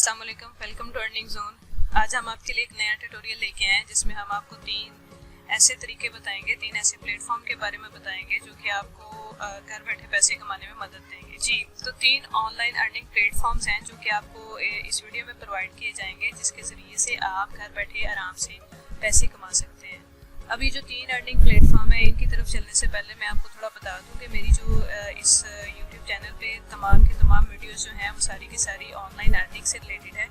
अस्सलाम वालेकुम, welcome to earning zone. आज हम आपके लिए एक नया ट्यूटोरियल लेके आए हैं जिसमें हम आपको 3 ऐसे तरीके बताएंगे, 3 ऐसे प्लेटफॉर्म के बारे में बताएंगे जो कि आपको घर बैठे पैसे कमाने में मदद देंगे। जी, तो 3 ऑनलाइन अर्निंग प्लेटफॉर्म्स हैं जो कि आपको इस वीडियो में प्रोवाइड किए जाएंगे, जिसके ज़रिए से आप घर बैठे आराम से पैसे कमा सकते हैं। अभी जो 3 अर्निंग प्लेटफॉर्म है, इनकी तरफ चलने से पहले मैं आपको थोड़ा बता दूं कि मेरी जो इस यूट्यूब चैनल पे तमाम के तमाम वीडियोस जो हैं वो सारी की सारी ऑनलाइन अर्निंग से रिलेटेड है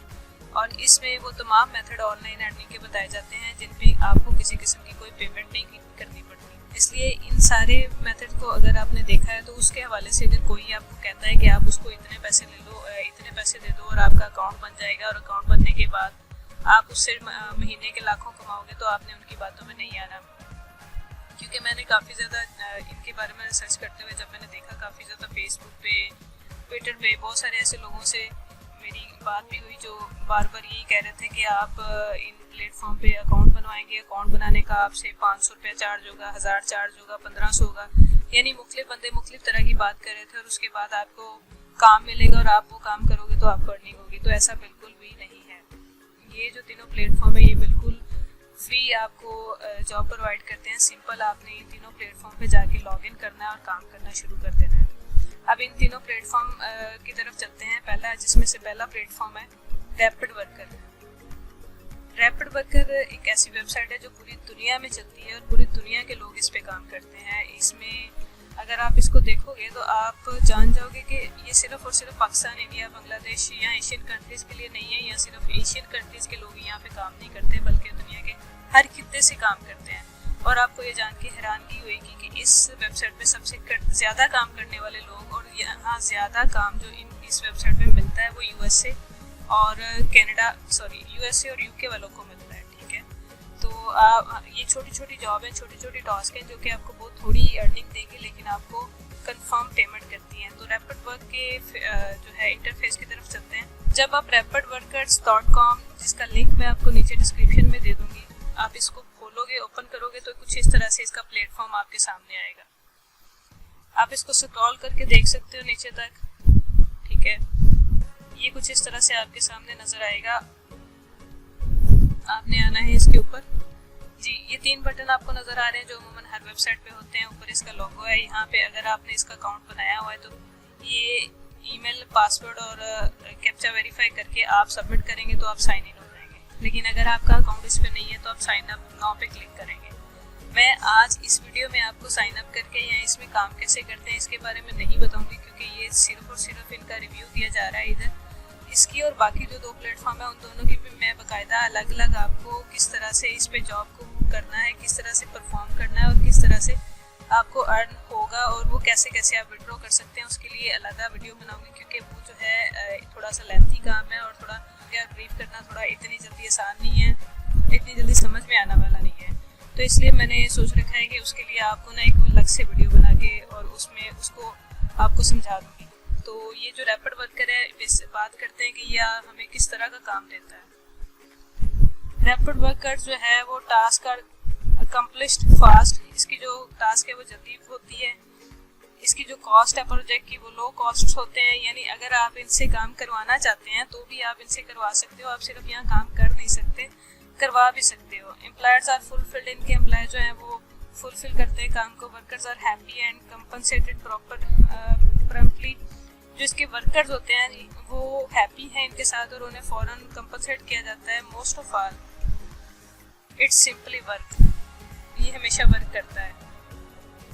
और इसमें वो तमाम मेथड ऑनलाइन अर्निंग के बताए जाते हैं जिन पे आपको किसी किस्म की कोई पेमेंट नहीं करनी पड़ती। इसलिए इन सारे मेथड को अगर आपने देखा है तो उसके हवाले से अगर कोई आपको कहता है कि आप उसको इतने पैसे ले लो, इतने पैसे दे दो और आपका अकाउंट बन जाएगा और अकाउंट बनने के बाद आप उससे महीने के लाखों कमाओगे, तो आपने उनकी बातों में नहीं आना। क्योंकि मैंने काफ़ी ज़्यादा इनके बारे में रिसर्च करते हुए जब मैंने देखा, काफ़ी ज़्यादा फेसबुक पे, ट्विटर पे बहुत सारे ऐसे लोगों से मेरी बात भी हुई जो बार बार यही कह रहे थे कि आप इन प्लेटफॉर्म पे अकाउंट बनवाएंगे, अकाउंट बनाने का आपसे 500 रुपया चार्ज होगा, 1000 चार्ज होगा, 1500 होगा, यानी मुख्तलिफ बंदे मुख्तलिफ तरह की बात कर रहे थे और उसके बाद आपको काम मिलेगा और आप वो काम करोगे तो आपको अर्निंग होगी। तो ऐसा बिल्कुल भी नहीं है। ये जो तीनों प्लेटफॉर्म है ये बिल्कुल फ्री आपको जॉब प्रोवाइड करते हैं। सिंपल आपने इन तीनों प्लेटफॉर्म पे जाके लॉगिन करना है और काम करना शुरू कर देना है। अब इन तीनों प्लेटफॉर्म की तरफ चलते हैं। पहला, जिसमें से पहला प्लेटफॉर्म है रैपिड वर्कर। रैपिड वर्कर एक ऐसी वेबसाइट है जो पूरी दुनिया में चलती है और पूरी दुनिया के लोग इस पे काम करते हैं। इसमें अगर आप इसको देखोगे तो आप जान जाओगे कि ये सिर्फ और सिर्फ पाकिस्तान, इंडिया, बांग्लादेश या एशियन कंट्रीज़ के लिए नहीं है, या सिर्फ एशियन कंट्रीज़ के लोग यहाँ पे काम नहीं करते बल्कि दुनिया के हर खित्ते से काम करते हैं। और आपको ये जान के हैरानगी होगी कि इस वेबसाइट पे सबसे ज़्यादा काम करने वाले लोग, और यहाँ ज़्यादा काम जो इस वेबसाइट पे मिलता है वो यूएसए और यूएसए और यूके वालों को मिलता है। ठीक है, तो ये छोटी छोटी जॉब है, छोटी छोटी टास्क है जो कि आपको बहुत थोड़ी अर्निंग देंगे लेकिन आपको कंफर्म पेमेंट करती हैं। तो रैपिड वर्क के जो है इंटरफेस की तरफ चलते हैं। जब आप rapidworkers.com, जिसका लिंक मैं आपको नीचे डिस्क्रिप्शन में दे दूंगी, आप इसको खोलोगे, ओपन करोगे तो कुछ इस तरह से इसका प्लेटफॉर्म आपके सामने आएगा। आप इसको स्क्रॉल करके देख सकते हो नीचे तक। ठीक है, ये कुछ इस तरह से आपके सामने नजर आएगा। आपने आना है इसके ऊपर। जी, ये 3 बटन आपको नजर आ रहे हैं जो अमूमन हर वेबसाइट पे होते हैं। ऊपर इसका लोगो है। यहाँ पे अगर आपने इसका अकाउंट बनाया हुआ है तो ये ईमेल, पासवर्ड और कैप्चा वेरीफाई करके आप सबमिट करेंगे तो आप साइन इन हो जाएंगे। लेकिन अगर आपका अकाउंट इस पे नहीं है तो आप साइन अप नाउ पे क्लिक करेंगे। मैं आज इस वीडियो में आपको साइन अप करके या इसमें काम कैसे करते हैं इसके बारे में नहीं बताऊंगी, क्योंकि ये सिर्फ और सिर्फ इनका रिव्यू दिया जा रहा है इधर। इसकी और बाकी जो 2 प्लेटफॉर्म है उन दोनों की भी मैं बाकायदा अलग अलग आपको किस तरह से इस पे जॉब को करना है, किस तरह से परफॉर्म करना है और किस तरह से आपको अर्न होगा और वो कैसे कैसे आप विड्रॉ कर सकते हैं, उसके लिए अलग वीडियो बनाऊंगी। क्योंकि वो जो है थोड़ा सा लेंथी काम है और थोड़ा ब्रीफ करना थोड़ा इतनी जल्दी आसान नहीं है, इतनी जल्दी समझ में आने वाला नहीं है। तो इसलिए मैंने सोच रखा है कि उसके लिए आपको ना एक अलग से वीडियो बना के और उसमें उसको आपको समझा दूँगी। तो ये जो रैपिड वर्कर है, इससे बात करते हैं कि यह हमें किस तरह का काम देता है। रैपिड वर्कर जो है वो टास्क आर अकम्प्लिश्ड फास्ट। इसकी जो टास्क है वो जल्दी होती है। इसकी जो कॉस्ट है प्रोजेक्ट की वो लो कॉस्ट होते हैं, यानी अगर आप इनसे काम करवाना चाहते हैं तो भी आप इनसे करवा सकते हो। आप सिर्फ यहाँ काम कर नहीं सकते, करवा भी सकते हो। Employers are fulfilled. इनके एम्प्लॉय जो हैं वो फुलफिल करते हैं काम को। Workers are happy and compensated promptly. जो इसके वर्कर्स होते हैं वो हैप्पी हैं इनके साथ और उन्हें फ़ौरन कंपनसेट किया जाता है। Most of all it's simply work. ये हमेशा वर्क करता है।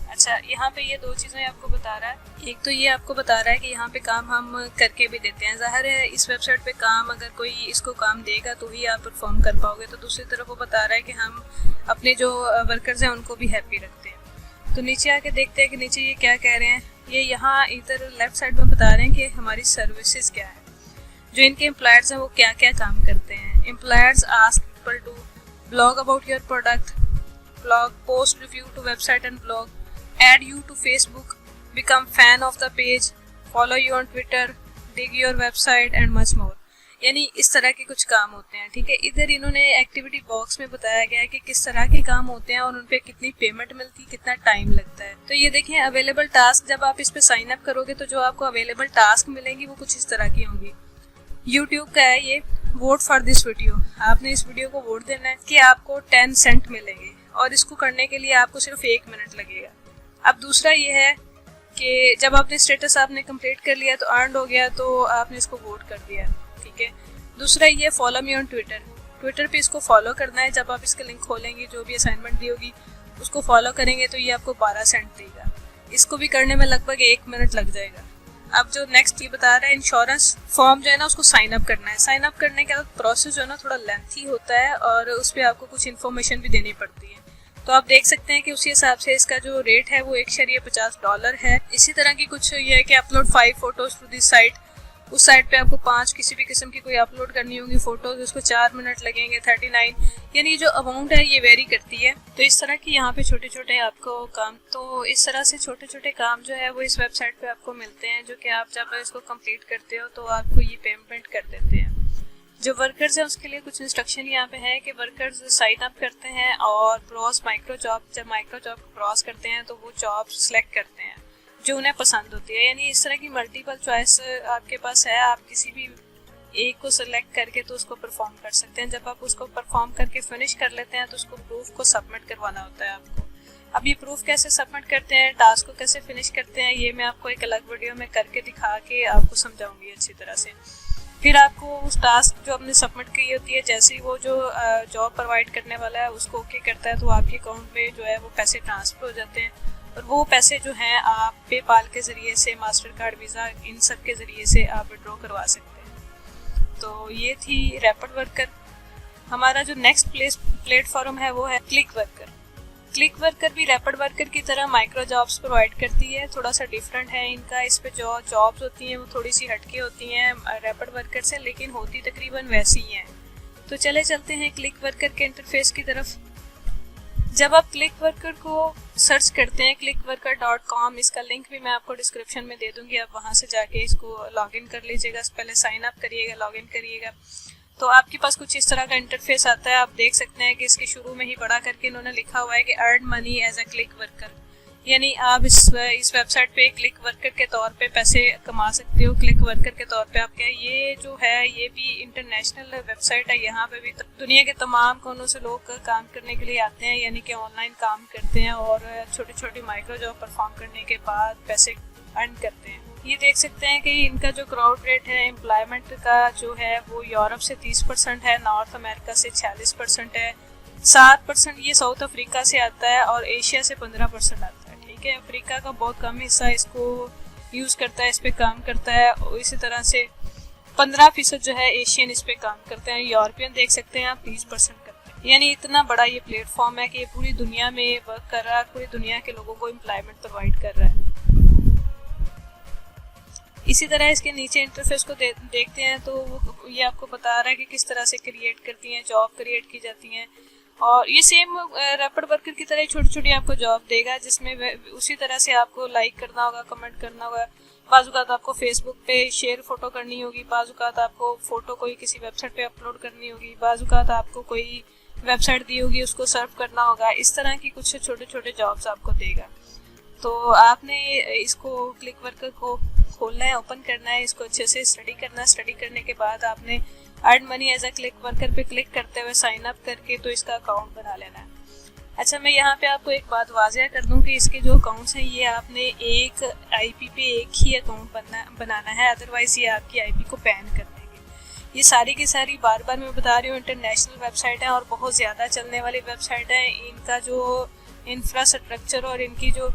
अच्छा, यहाँ पे ये 2 चीज़ें आपको बता रहा है। एक तो ये आपको बता रहा है कि यहाँ पे काम हम करके भी देते हैं। ज़ाहिर है इस वेबसाइट पे काम अगर कोई इसको काम देगा तो ही आप परफॉर्म कर पाओगे। तो दूसरी तरफ वो बता रहा है कि हम अपने जो वर्कर्स हैं उनको भी हैप्पी रखते हैं। तो नीचे आके देखते हैं कि नीचे ये क्या कह रहे हैं। ये यहाँ इधर लेफ्ट साइड में बता रहे हैं कि हमारी सर्विसेज क्या है, जो इनके एम्प्लॉयर्स हैं वो क्या क्या काम करते हैं। Employers ask people to blog about your product, blog, post review to website and blog, add you to Facebook, become fan of the page, follow you on Twitter, dig your website and much more। यानी इस तरह के कुछ काम होते हैं। ठीक है, इधर इन्होंने एक्टिविटी बॉक्स में बताया गया है कि किस तरह के काम होते हैं और उन पे कितनी पेमेंट मिलती है, कितना टाइम लगता है। तो ये देखें अवेलेबल टास्क, जब आप इस पे साइन अप करोगे तो जो आपको अवेलेबल टास्क मिलेंगी वो कुछ इस तरह की होंगी। यूट्यूब का है ये, वोट फॉर दिस वीडियो। आपने इस वीडियो को वोट देना है कि आपको 10 सेंट मिलेंगे, और इसको करने के लिए आपको सिर्फ 1 मिनट लगेगा। अब दूसरा ये है कि जब आपने स्टेटस आपने कंप्लीट कर लिया तो अर्न हो गया, तो आपने इसको वोट कर दिया, ठीक है। दूसरा ये फॉलो मी ऑन ट्विटर पे इसको फॉलो करना है। जब आप इसका लिंक खोलेंगे, जो भी असाइनमेंट दी होगी उसको फॉलो करेंगे तो ये आपको 12 सेंट देगा। इसको भी करने में लगभग 1 मिनट लग जाएगा। अब जो नेक्स्ट ये बता रहा है, इंश्योरेंस फॉर्म जो है ना उसको साइन अप करना है। साइन अप करने का प्रोसेस जो है ना थोड़ा लेंथी होता है, और उस पर आपको कुछ इन्फॉर्मेशन भी देनी पड़ती है। तो आप देख सकते हैं कि उसी हिसाब से इसका जो रेट है वो $1.50 है। इसी तरह की कुछ ये है कि upload 5 photos to this site. उस साइट पे आपको 5 किसी भी किस्म की कोई अपलोड करनी होगी फोटोज, उसको 4 मिनट लगेंगे। 39 यानी जो अमाउंट है ये वेरी करती है। तो इस तरह की यहाँ पे छोटे छोटे आपको काम, तो इस तरह से छोटे छोटे काम जो है वो इस वेबसाइट पे आपको मिलते हैं, जो कि आप जब इसको कंप्लीट करते हो तो आपको ये पेमेंट कर देते हैं। जो वर्कर्स हैं उसके लिए कुछ इंस्ट्रक्शन यहाँ पे है कि वर्कर्स साइन अप करते हैं और ब्राउज माइक्रो जॉब, जब माइक्रो जॉब को ब्राउज करते हैं तो वो जॉब सेलेक्ट करते हैं जो उन्हें पसंद होती है। यानी इस तरह की मल्टीपल चॉइस आपके पास है, आप किसी भी एक को सिलेक्ट करके तो उसको परफॉर्म कर सकते हैं। जब आप उसको परफॉर्म करके फिनिश कर लेते हैं तो उसको प्रूफ को सबमिट करवाना होता है आपको। अब ये प्रूफ कैसे सबमिट करते हैं, टास्क को कैसे फिनिश करते हैं, ये मैं आपको एक अलग वीडियो में करके दिखा के आपको समझाऊंगी अच्छी तरह से। फिर आपको उस टास्क जो आपने सबमिट की होती है, जैसे ही वो जो जॉब प्रोवाइड करने वाला है उसको ओके करता है तो आपके अकाउंट पे जो है वो पैसे ट्रांसफ़र हो जाते हैं, और वो पैसे जो हैं आप पेपाल के ज़रिए से, मास्टर कार्ड, वीज़ा, इन सब के ज़रिए से आप विड्रॉ करवा सकते हैं। तो ये थी रैपिड वर्कर। हमारा जो नेक्स्ट प्लेटफॉर्म है वो है क्लिक वर्कर। क्लिक वर्कर भी रैपिड वर्कर की तरह माइक्रो जॉब्स प्रोवाइड करती है। थोड़ा सा डिफरेंट है इनका, इस पे जो जॉब्स होती हैं वो थोड़ी सी हटके होती हैं रैपिड वर्कर से, लेकिन होती तकरीबन वैसी ही हैं। तो चले चलते हैं क्लिक वर्कर के इंटरफेस की तरफ। जब आप क्लिक वर्कर को सर्च करते हैं clickworker.com, इसका लिंक भी मैं आपको डिस्क्रिप्शन में दे दूंगी, आप वहाँ से जाके इसको लॉगिन कर लीजिएगा। पहले साइन अप करिएगा, लॉगिन करिएगा, तो आपके पास कुछ इस तरह का इंटरफेस आता है। आप देख सकते हैं कि इसके शुरू में ही बड़ा करके इन्होंने लिखा हुआ है कि earn money as a click worker, यानी आप इस वेबसाइट पे क्लिक वर्कर के तौर पे पैसे कमा सकते हो। क्लिक वर्कर के तौर पे आपके ये जो है ये भी इंटरनेशनल वेबसाइट है, यहाँ पे भी दुनिया के तमाम कोनों से लोग काम करने के लिए आते हैं, यानी कि ऑनलाइन काम करते हैं और छोटी छोटी माइक्रो जॉब परफॉर्म करने के बाद पैसे अर्न करते हैं। ये देख सकते हैं कि इनका जो क्राउड रेट है एम्प्लॉयमेंट का जो है वो यूरोप से 30% है, नॉर्थ अमेरिका से 46% है, 7% ये साउथ अफ्रीका से आता है और एशिया से 15% आता है। ठीक है, अफ्रीका का बहुत कम हिस्सा इसको यूज़ करता है, इस पे काम करता है, और इसी तरह से 15% जो है एशियन इस पे काम करते हैं। यूरोपियन देख सकते हैं आप 30% करते हैं। यानी इतना बड़ा ये प्लेटफॉर्म है कि ये पूरी दुनिया में वर्क कर रहा है, पूरी दुनिया के लोगों को एम्प्लॉयमेंट प्रोवाइड कर रहा है। इसी तरह इसके नीचे इंटरफेस को देखते हैं तो ये आपको बता रहा है कि किस तरह से क्रिएट करती हैं, जॉब क्रिएट की जाती हैं, और ये सेम रैपिड वर्कर की तरह छोटी छोटी आपको जॉब देगा, जिसमें उसी तरह से आपको लाइक करना होगा, कमेंट करना होगा। बाज़-औक़ात आपको फेसबुक पे शेयर फ़ोटो करनी होगी, बाज़-औक़ात आपको फ़ोटो कोई किसी वेबसाइट पे अपलोड करनी होगी, बाज़-औक़ात आपको कोई वेबसाइट दी होगी उसको सर्व करना होगा। इस तरह की कुछ छोटे छोटे जॉब्स आपको देगा। तो आपने इसको क्लिक वर्कर को खोलना है, ओपन करना है, इसको अच्छे से स्टडी करना है। स्टडी करने के बाद आपने earn money as a click worker पे क्लिक करते हुए साइन अप करके तो इसका अकाउंट बना लेना है। अच्छा, मैं यहाँ पे आपको एक बात वाज़िया कर दूँ कि इसके जो अकाउंट्स हैं ये आपने एक आईपी पे एक ही अकाउंट बनाना है, अदरवाइज़ ये आपकी आईपी को बैन कर देंगे। ये सारी की सारी बार बार मैं बता रही हूँ इंटरनेशनल वेबसाइट है और बहुत ज़्यादा चलने वाली वेबसाइट है। इनका जो इंफ्रास्ट्रक्चर और इनकी जो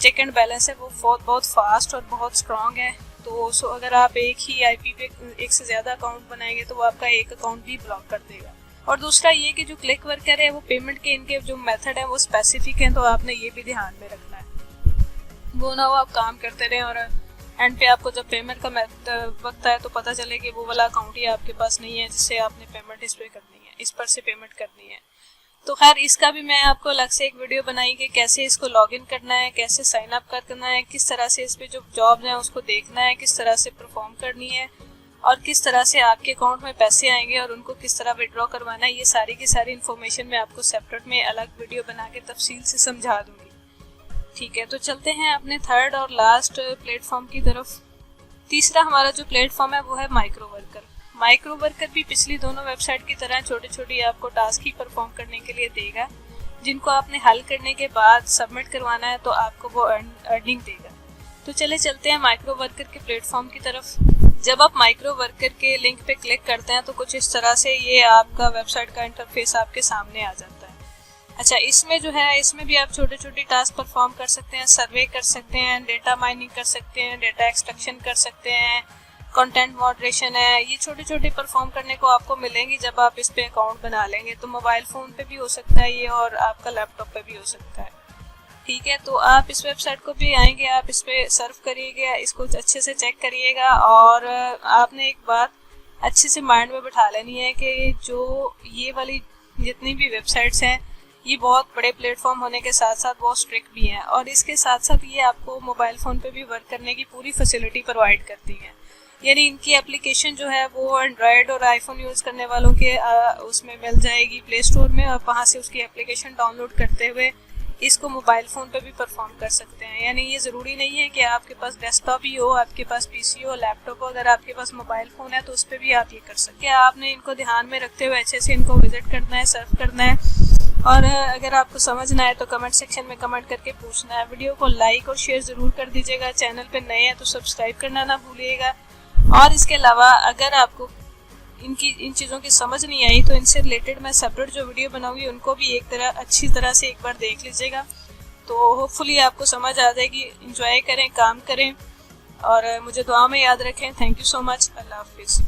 चेक एंड बैलेंस है वो बहुत फास्ट और बहुत स्ट्रॉन्ग है। तो अगर आप एक ही आईपी पे एक से ज़्यादा अकाउंट बनाएंगे तो वो आपका एक अकाउंट भी ब्लॉक कर देगा। और दूसरा ये कि जो क्लिक वर्कर है वो पेमेंट के इनके जो मेथड हैं वो स्पेसिफिक हैं, तो आपने ये भी ध्यान में रखना है। वो ना हो आप काम करते रहें और एंड पे आपको जब पेमेंट का वक्त आए तो पता चले कि वो वाला अकाउंट ही आपके पास नहीं है जिससे आपने पेमेंट इस पर करनी है, इस पर से पेमेंट करनी है। तो खैर इसका भी मैं आपको अलग से एक वीडियो बनाई कि कैसे इसको लॉगिन करना है, कैसे साइन अप करना है, किस तरह से इस पे जो जॉब्स हैं उसको देखना है, किस तरह से परफॉर्म करनी है और किस तरह से आपके अकाउंट में पैसे आएंगे और उनको किस तरह विड्रॉ करवाना है। ये सारी की सारी इन्फॉर्मेशन मैं आपको सेपरेट में अलग वीडियो बना के तफसील से समझा दूंगी। ठीक है, तो चलते हैं अपने थर्ड और लास्ट प्लेटफॉर्म की तरफ। तीसरा हमारा जो प्लेटफॉर्म है वो है माइक्रो वर्कर। माइक्रो वर्कर भी पिछली दोनों वेबसाइट की तरह छोटी छोटी आपको टास्क ही परफॉर्म करने के लिए देगा, जिनको आपने हल करने के बाद सबमिट करवाना है तो आपको वो अर्निंग देगा। तो चले चलते हैं माइक्रो वर्कर के प्लेटफॉर्म की तरफ। जब आप माइक्रो वर्कर के लिंक पे क्लिक करते हैं तो कुछ इस तरह से ये आपका वेबसाइट का इंटरफेस आपके सामने आ जाता है। अच्छा, इसमें जो है इसमें भी आप छोटे छोटे टास्क परफॉर्म कर सकते हैं, सर्वे कर सकते हैं, डेटा माइनिंग कर सकते हैं, डेटा एक्सट्रैक्शन कर सकते हैं, कंटेंट मॉडरेशन है। ये छोटे छोटे परफॉर्म करने को आपको मिलेंगी जब आप इस पे अकाउंट बना लेंगे। तो मोबाइल फ़ोन पे भी हो सकता है ये, और आपका लैपटॉप पे भी हो सकता है। ठीक है, तो आप इस वेबसाइट को भी आएंगे, आप इस पे सर्फ करिएगा, इसको अच्छे से चेक करिएगा। और आपने एक बात अच्छे से माइंड में बिठा लेनी है कि जो ये वाली जितनी भी वेबसाइट्स हैं ये बहुत बड़े प्लेटफॉर्म होने के साथ साथ बहुत स्ट्रिक्ट भी हैं, और इसके साथ साथ ये आपको मोबाइल फ़ोन पे भी वर्क करने की पूरी फैसिलिटी प्रोवाइड करती हैं। यानी इनकी एप्लीकेशन जो है वो एंड्रॉयड और आईफोन यूज़ करने वालों के उसमें मिल जाएगी प्ले स्टोर में, और वहाँ से उसकी एप्लीकेशन डाउनलोड करते हुए इसको मोबाइल फ़ोन पे भी परफॉर्म कर सकते हैं। यानी ये ज़रूरी नहीं है कि आपके पास डेस्कटॉप ही हो, आपके पास पीसी हो, लैपटॉप हो, अगर आपके पास मोबाइल फ़ोन है तो उस पर भी आप ये कर सकते हैं। आपने इनको ध्यान में रखते हुए अच्छे से इनको विजिट करना है, सर्फ करना है, और अगर आपको समझना है तो कमेंट सेक्शन में कमेंट करके पूछना है। वीडियो को लाइक और शेयर ज़रूर कर दीजिएगा। चैनल पे नए हैं तो सब्सक्राइब करना ना भूलिएगा। और इसके अलावा अगर आपको इन चीज़ों की समझ नहीं आई तो इनसे रिलेटेड मैं सेपरेट जो वीडियो बनाऊंगी उनको भी अच्छी तरह से एक बार देख लीजिएगा, तो होपफुली आपको समझ आ जाएगी। एंजॉय करें, काम करें, और मुझे दुआ में याद रखें। Thank you so much. Allah हाफिज़।